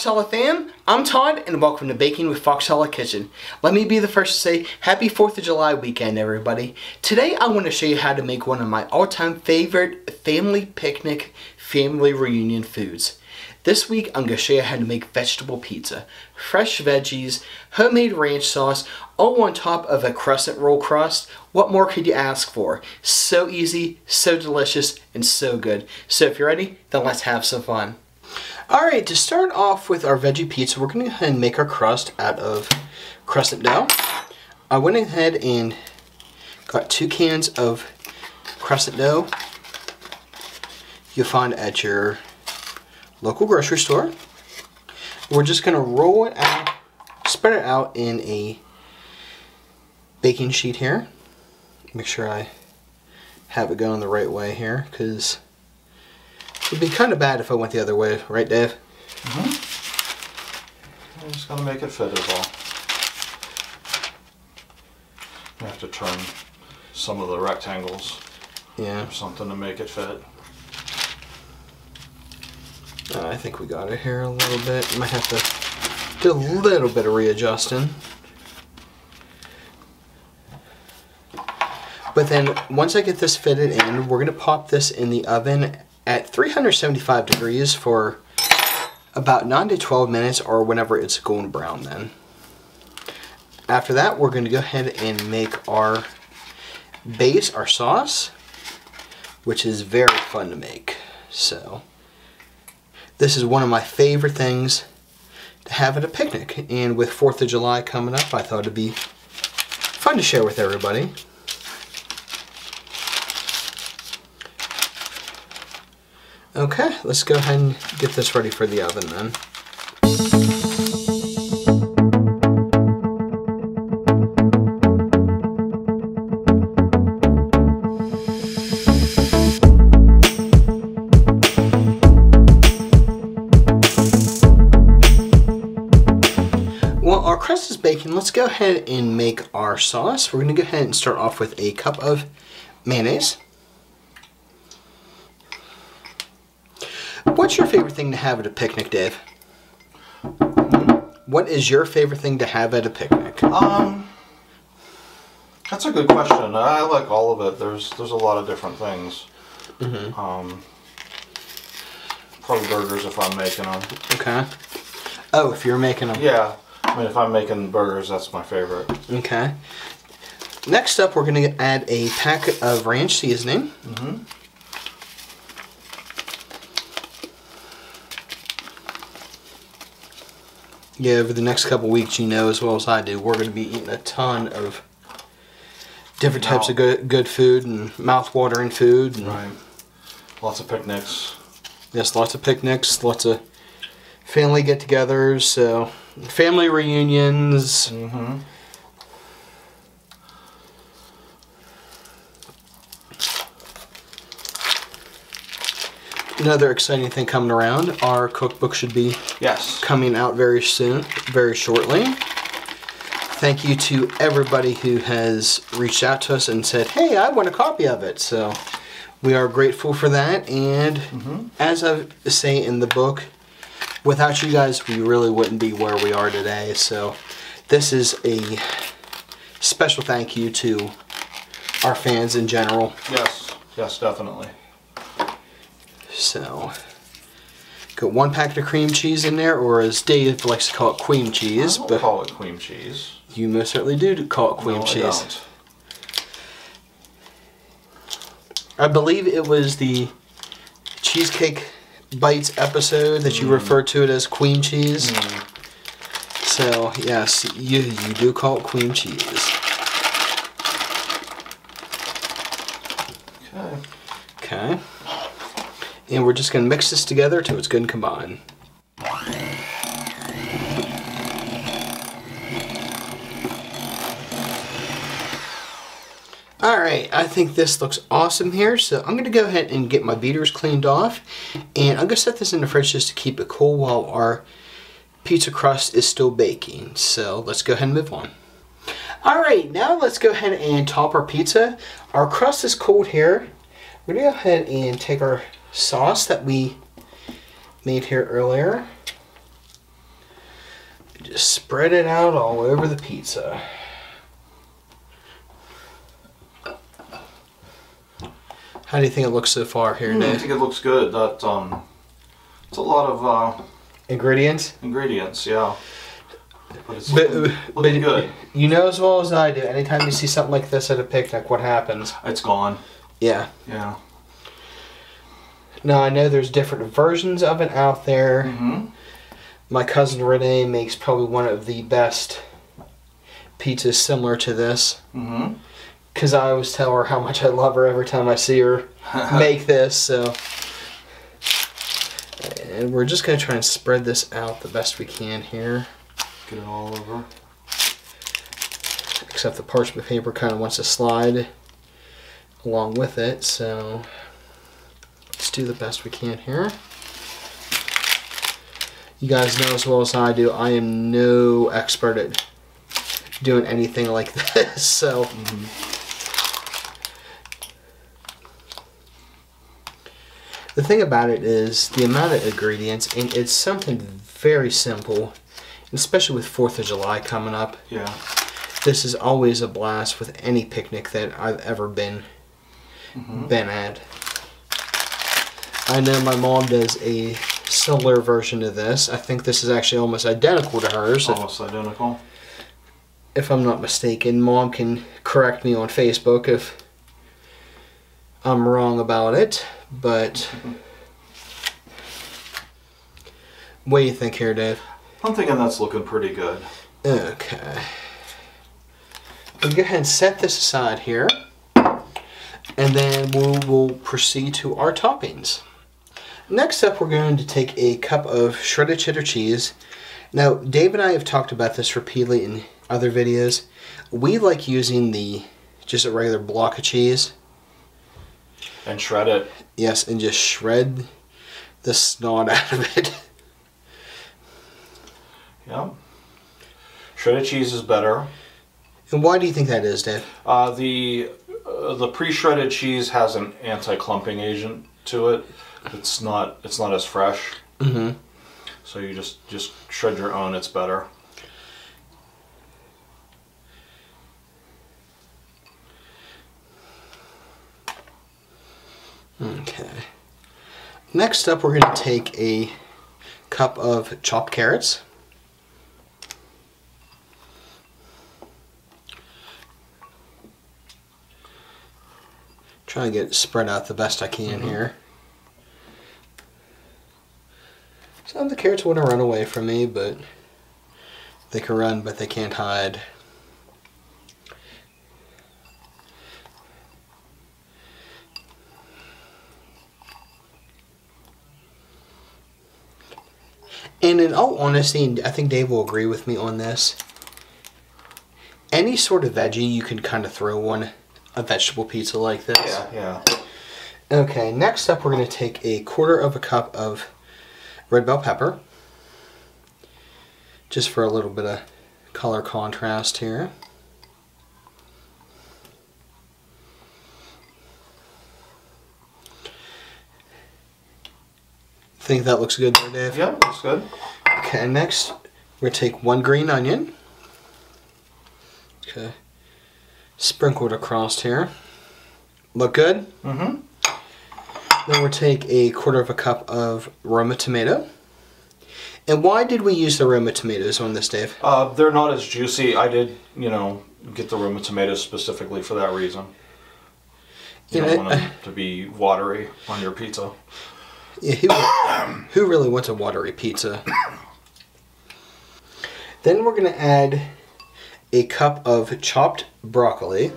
Hallow Fam, I'm Todd and welcome to Baking with Fox Hallow Kitchen. Let me be the first to say happy 4th of July weekend everybody. Today I want to show you how to make one of my all-time favorite family picnic, family reunion foods. This week I'm going to show you how to make vegetable pizza. Fresh veggies, homemade ranch sauce, all on top of a crescent roll crust. What more could you ask for? So easy, so delicious, and so good. So if you're ready, then let's have some fun. Alright, to start off with our veggie pizza, we're going to go ahead and make our crust out of crescent dough. I went ahead and got 2 cans of crescent dough you'll find at your local grocery store. We're just going to roll it out, spread it out in a baking sheet here. Make sure I have it going the right way here, because it would be kind of bad if I went the other way, right Dave? Mm-hmm. I'm just going to make it fit as all. You have to turn some of the rectangles or something to make it fit. I think we got it here a little bit. Might have to do a little bit of readjusting. But then once I get this fitted in, we're going to pop this in the oven at 375 degrees for about 9 to 12 minutes, or whenever it's golden brown then. After that, we're going to go ahead and make our base, our sauce, which is very fun to make. So this is one of my favorite things to have at a picnic, and with 4th of July coming up, I thought it'd be fun to share with everybody. Okay, let's go ahead and get this ready for the oven then. While our crust is baking, let's go ahead and make our sauce. We're going to go ahead and start off with a cup of mayonnaise. What's your favorite thing to have at a picnic, Dave? What is your favorite thing to have at a picnic? That's a good question. I like all of it. There's a lot of different things. Probably burgers if I'm making them. Okay. Oh, if you're making them. Yeah. I mean, if I'm making burgers, that's my favorite. Okay. Next up, we're going to add a pack of ranch seasoning. Yeah, over the next couple weeks, you know as well as I do, we're going to be eating a ton of different types of good food and mouth-watering food. And right. Lots of picnics. Yes, lots of picnics, lots of family get-togethers, so family reunions. Another exciting thing coming around, our cookbook should be coming out very soon, very shortly. Thank you to everybody who has reached out to us and said, hey, I want a copy of it. So we are grateful for that, and as I say in the book, without you guys, we really wouldn't be where we are today. So this is a special thank you to our fans in general. Yes, yes, definitely. So, got 1 packet of cream cheese in there, or as Dave likes to call it, cream cheese. I don't call it cream cheese. You most certainly do call it cream cheese. I believe it was the Cheesecake Bites episode that you referred to it as cream cheese. So, yes, you do call it cream cheese. Okay. And we're just going to mix this together until it's good and combined. Alright, I think this looks awesome here, so I'm going to go ahead and get my beaters cleaned off, and I'm going to set this in the fridge just to keep it cool while our pizza crust is still baking. So let's go ahead and move on. Alright, now let's go ahead and top our pizza. Our crust is cold here. We're going to go ahead and take our sauce that we made here earlier. Just spread it out all over the pizza. How do you think it looks so far here, Dave? I think it looks good. That it's a lot of ingredients. Ingredients, yeah. But it's looking good. You know as well as I do. Anytime you see something like this at a picnic, what happens? It's gone. Yeah. Yeah. Now I know there's different versions of it out there. Mm-hmm. My cousin Renee makes probably one of the best pizzas similar to this. Mm-hmm. Because I always tell her how much I love her every time I see her make this. So, and we're just going to try and spread this out the best we can here. Get it all over. Except the parchment paper kind of wants to slide along with it. So, let's do the best we can here. You guys know as well as I do, I am no expert at doing anything like this. So. Mm-hmm. The thing about it is the amount of ingredients, and it's something very simple, especially with 4th of July coming up. Yeah. This is always a blast with any picnic that I've ever been at. I know my mom does a similar version of this. I think this is actually almost identical to hers. Almost identical. If I'm not mistaken. Mom can correct me on Facebook if I'm wrong about it. But what do you think here, Dave? I'm thinking that's looking pretty good. Okay. We'll go ahead and set this aside here. And then we'll proceed to our toppings. Next up, we're going to take a cup of shredded cheddar cheese. Now, Dave and I have talked about this repeatedly in other videos. We like using just a regular block of cheese. And shred it. Yes, and just shred the snot out of it. Yeah. Shredded cheese is better. And why do you think that is, Dave? The pre-shredded cheese has an anti-clumping agent to it. It's not as fresh. Mm-hmm. So you just shred your own. It's better. Okay. Next up, we're going to take a cup of chopped carrots. Try and get it spread out the best I can here. Some of the carrots want to run away from me, but they can run, but they can't hide. And in all honesty, and I think Dave will agree with me on this, any sort of veggie you can kind of throw on a vegetable pizza like this. Yeah. Okay, next up we're going to take a 1/4 cup of red bell pepper. Just for a little bit of color contrast here. Think that looks good there, Dave? Yeah, looks good. Okay, next we're going to take 1 green onion. Okay. Sprinkle it across here. Look good? Mm-hmm. Then we'll take a 1/4 cup of Roma tomato. And why did we use the Roma tomatoes on this, Dave? They're not as juicy. I did, get the Roma tomatoes specifically for that reason. You don't want them to be watery on your pizza. Yeah, who really wants a watery pizza? Then we're going to add a cup of chopped broccoli.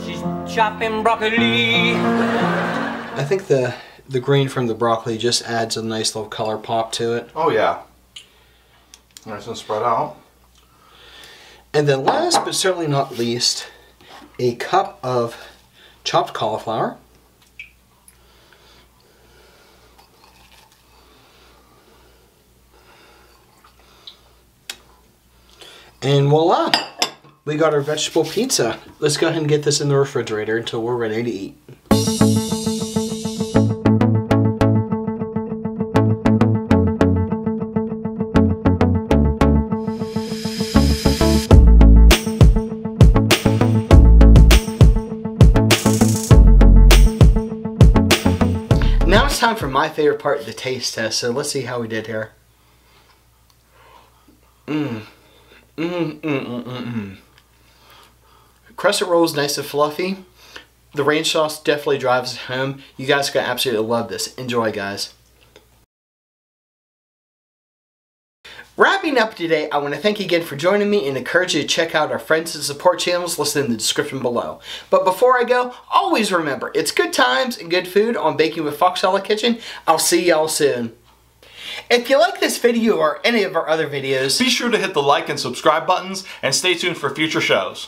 She's chopping broccoli. I think the green from the broccoli just adds a nice little color pop to it. Oh yeah. Nice and spread out. And then last but certainly not least, a cup of chopped cauliflower. And voila! We got our vegetable pizza. Let's go ahead and get this in the refrigerator until we're ready to eat. Now it's time for my favorite part, the taste test. So let's see how we did here. Crescent roll is nice and fluffy. The ranch sauce definitely drives it home. You guys are going to absolutely love this. Enjoy, guys. Wrapping up today, I want to thank you again for joining me and encourage you to check out our friends and support channels listed in the description below. But before I go, always remember, it's good times and good food on Baking with Fox Hallow Kitchen. I'll see y'all soon. If you like this video or any of our other videos, be sure to hit the like and subscribe buttons and stay tuned for future shows.